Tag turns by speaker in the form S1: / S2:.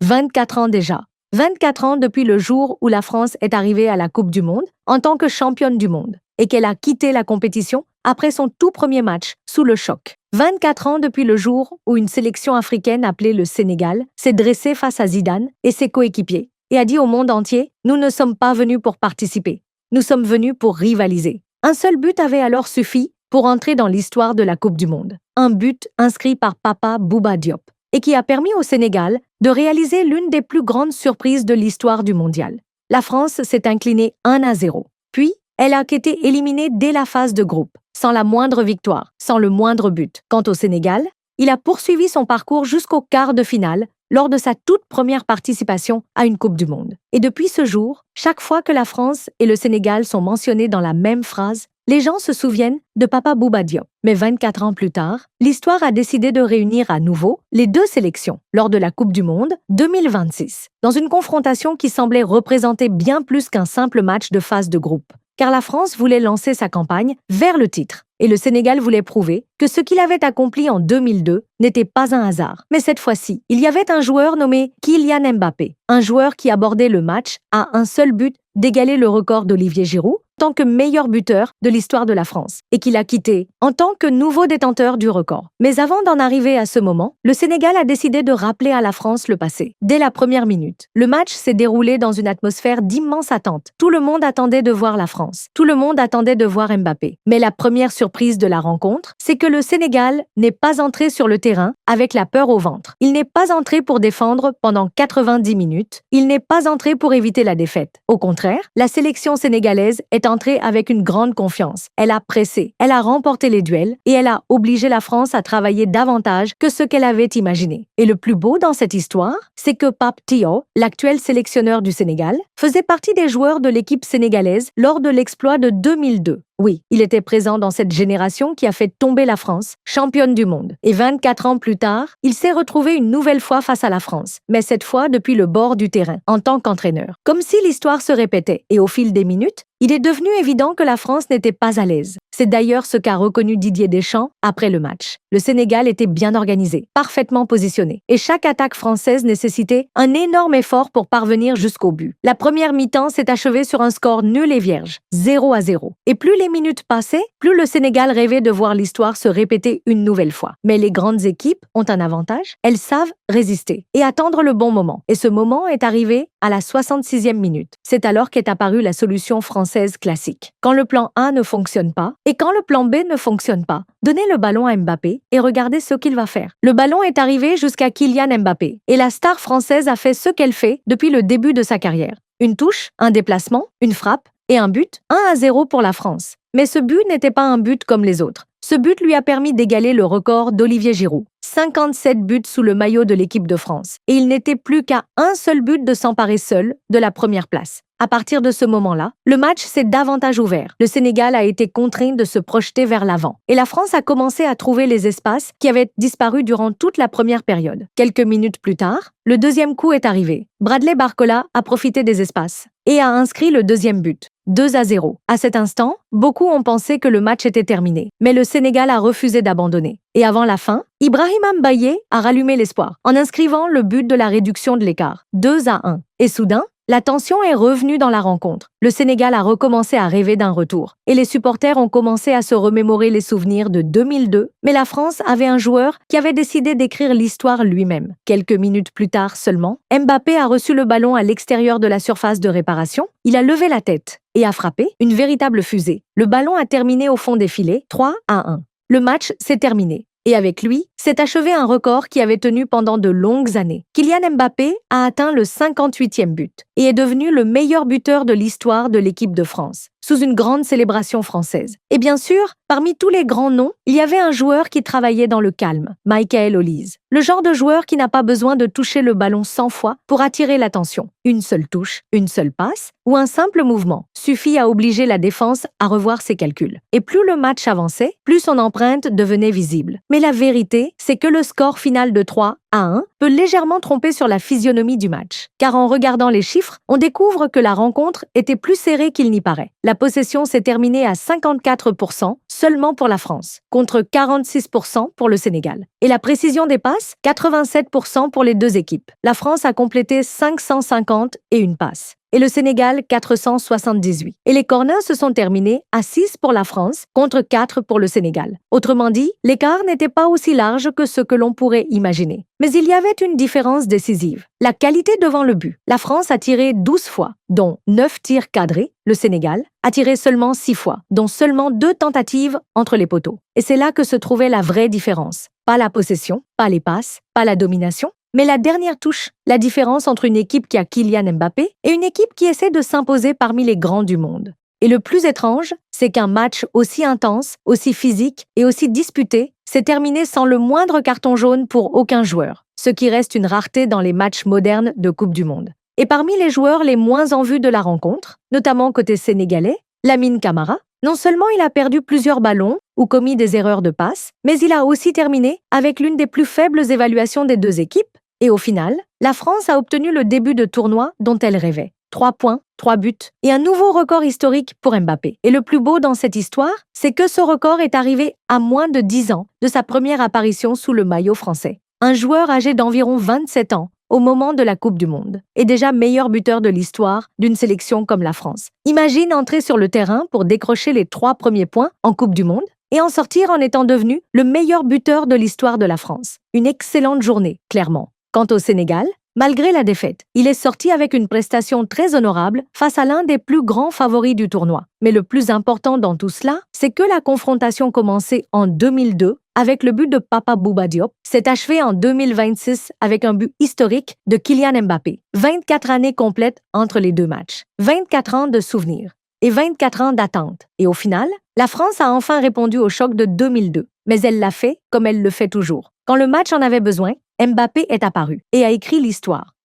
S1: 24 ans déjà. 24 ans depuis le jour où la France est arrivée à la Coupe du Monde en tant que championne du monde et qu'elle a quitté la compétition après son tout premier match sous le choc. 24 ans depuis le jour où une sélection africaine appelée le Sénégal s'est dressée face à Zidane et ses coéquipiers et a dit au monde entier « Nous ne sommes pas venus pour participer, nous sommes venus pour rivaliser ». Un seul but avait alors suffi pour entrer dans l'histoire de la Coupe du Monde. Un but inscrit par Papa Bouba Diop et qui a permis au Sénégal de réaliser l'une des plus grandes surprises de l'histoire du mondial. La France s'est inclinée 1-0. Puis, elle a été éliminée dès la phase de groupe, sans la moindre victoire, sans le moindre but. Quant au Sénégal, il a poursuivi son parcours jusqu'au quart de finale lors de sa toute première participation à une Coupe du Monde. Et depuis ce jour, chaque fois que la France et le Sénégal sont mentionnés dans la même phrase, les gens se souviennent de Papa Bouba Diop. Mais 24 ans plus tard, l'histoire a décidé de réunir à nouveau les deux sélections lors de la Coupe du Monde 2026, dans une confrontation qui semblait représenter bien plus qu'un simple match de phase de groupe. Car la France voulait lancer sa campagne vers le titre, et le Sénégal voulait prouver que ce qu'il avait accompli en 2002 n'était pas un hasard. Mais cette fois-ci, il y avait un joueur nommé Kylian Mbappé, un joueur qui abordait le match à un seul but d'égaler le record d'Olivier Giroud en tant que meilleur buteur de l'histoire de la France, et qu'il a quitté en tant que nouveau détenteur du record. Mais avant d'en arriver à ce moment, le Sénégal a décidé de rappeler à la France le passé. Dès la première minute, le match s'est déroulé dans une atmosphère d'immense attente. Tout le monde attendait de voir la France. Tout le monde attendait de voir Mbappé. Mais la première surprise de la rencontre, c'est que le Sénégal n'est pas entré sur le terrain avec la peur au ventre. Il n'est pas entré pour défendre pendant 90 minutes. Il n'est pas entré pour éviter la défaite. Au contraire, la sélection sénégalaise est entrée avec une grande confiance. Elle a pressé, elle a remporté les duels et elle a obligé la France à travailler davantage que ce qu'elle avait imaginé. Et le plus beau dans cette histoire, c'est que Pape Thiaw, l'actuel sélectionneur du Sénégal, faisait partie des joueurs de l'équipe sénégalaise lors de l'exploit de 2002. Oui, il était présent dans cette génération qui a fait tomber la France, championne du monde. Et 24 ans plus tard, il s'est retrouvé une nouvelle fois face à la France, mais cette fois depuis le bord du terrain, en tant qu'entraîneur. Comme si l'histoire se répétait, et au fil des minutes, il est devenu évident que la France n'était pas à l'aise. C'est d'ailleurs ce qu'a reconnu Didier Deschamps après le match. Le Sénégal était bien organisé, parfaitement positionné, et chaque attaque française nécessitait un énorme effort pour parvenir jusqu'au but. La première mi-temps s'est achevée sur un score nul et vierge, 0-0. Et plus les minutes passaient, plus le Sénégal rêvait de voir l'histoire se répéter une nouvelle fois. Mais les grandes équipes ont un avantage, elles savent résister et attendre le bon moment. Et ce moment est arrivé à la 66e minute. C'est alors qu'est apparue la solution française classique. Quand le plan A ne fonctionne pas, et quand le plan B ne fonctionne pas, donnez le ballon à Mbappé et regardez ce qu'il va faire. Le ballon est arrivé jusqu'à Kylian Mbappé, et la star française a fait ce qu'elle fait depuis le début de sa carrière. Une touche, un déplacement, une frappe et un but, 1-0 pour la France. Mais ce but n'était pas un but comme les autres. Ce but lui a permis d'égaler le record d'Olivier Giroud. 57 buts sous le maillot de l'équipe de France. Et il n'était plus qu'à un seul but de s'emparer seul de la première place. À partir de ce moment-là, le match s'est davantage ouvert. Le Sénégal a été contraint de se projeter vers l'avant. Et la France a commencé à trouver les espaces qui avaient disparu durant toute la première période. Quelques minutes plus tard, le deuxième coup est arrivé. Bradley Barcola a profité des espaces et a inscrit le deuxième but. 2-0. À cet instant, beaucoup ont pensé que le match était terminé. Mais le Sénégal a refusé d'abandonner. Et avant la fin, Ibrahima Mbaye a rallumé l'espoir en inscrivant le but de la réduction de l'écart, 2-1. Et soudain, la tension est revenue dans la rencontre. Le Sénégal a recommencé à rêver d'un retour. Et les supporters ont commencé à se remémorer les souvenirs de 2002. Mais la France avait un joueur qui avait décidé d'écrire l'histoire lui-même. Quelques minutes plus tard seulement, Mbappé a reçu le ballon à l'extérieur de la surface de réparation. Il a levé la tête et a frappé une véritable fusée. Le ballon a terminé au fond des filets, 3-1. Le match s'est terminé. Et avec lui, s'est achevé un record qui avait tenu pendant de longues années. Kylian Mbappé a atteint le 58e but et est devenu le meilleur buteur de l'histoire de l'équipe de France, sous une grande célébration française. Et bien sûr, parmi tous les grands noms, il y avait un joueur qui travaillait dans le calme, Michael Olise. Le genre de joueur qui n'a pas besoin de toucher le ballon 100 fois pour attirer l'attention. Une seule touche, une seule passe ou un simple mouvement suffit à obliger la défense à revoir ses calculs. Et plus le match avançait, plus son empreinte devenait visible. Mais la vérité, c'est que le score final de 3-1 peut légèrement tromper sur la physionomie du match. Car en regardant les chiffres, on découvre que la rencontre était plus serrée qu'il n'y paraît. La possession s'est terminée à 54%, seulement pour la France, contre 46% pour le Sénégal. Et la précision des passes, 87% pour les deux équipes. La France a complété 550 et une passe. Et le Sénégal 478. Et les corners se sont terminés à 6 pour la France contre 4 pour le Sénégal. Autrement dit, l'écart n'était pas aussi large que ce que l'on pourrait imaginer. Mais il y avait une différence décisive. La qualité devant le but. La France a tiré 12 fois, dont 9 tirs cadrés. Le Sénégal a tiré seulement 6 fois, dont seulement 2 tentatives entre les poteaux. Et c'est là que se trouvait la vraie différence. Pas la possession, pas les passes, pas la domination, mais la dernière touche, la différence entre une équipe qui a Kylian Mbappé et une équipe qui essaie de s'imposer parmi les grands du monde. Et le plus étrange, c'est qu'un match aussi intense, aussi physique et aussi disputé s'est terminé sans le moindre carton jaune pour aucun joueur, ce qui reste une rareté dans les matchs modernes de Coupe du Monde. Et parmi les joueurs les moins en vue de la rencontre, notamment côté sénégalais, Lamine Camara, non seulement il a perdu plusieurs ballons ou commis des erreurs de passe, mais il a aussi terminé avec l'une des plus faibles évaluations des deux équipes. Et au final, la France a obtenu le début de tournoi dont elle rêvait. 3 points, 3 buts et un nouveau record historique pour Mbappé. Et le plus beau dans cette histoire, c'est que ce record est arrivé à moins de 10 ans de sa première apparition sous le maillot français. Un joueur âgé d'environ 27 ans au moment de la Coupe du Monde est déjà meilleur buteur de l'histoire d'une sélection comme la France. Imagine entrer sur le terrain pour décrocher les 3 premiers points en Coupe du Monde et en sortir en étant devenu le meilleur buteur de l'histoire de la France. Une excellente journée, clairement. Quant au Sénégal, malgré la défaite, il est sorti avec une prestation très honorable face à l'un des plus grands favoris du tournoi. Mais le plus important dans tout cela, c'est que la confrontation commencée en 2002 avec le but de Papa Bouba Diop s'est achevée en 2026 avec un but historique de Kylian Mbappé. 24 années complètes entre les deux matchs, 24 ans de souvenirs et 24 ans d'attente. Et au final, la France a enfin répondu au choc de 2002. Mais elle l'a fait comme elle le fait toujours. Quand le match en avait besoin, Mbappé est apparu et a écrit l'histoire.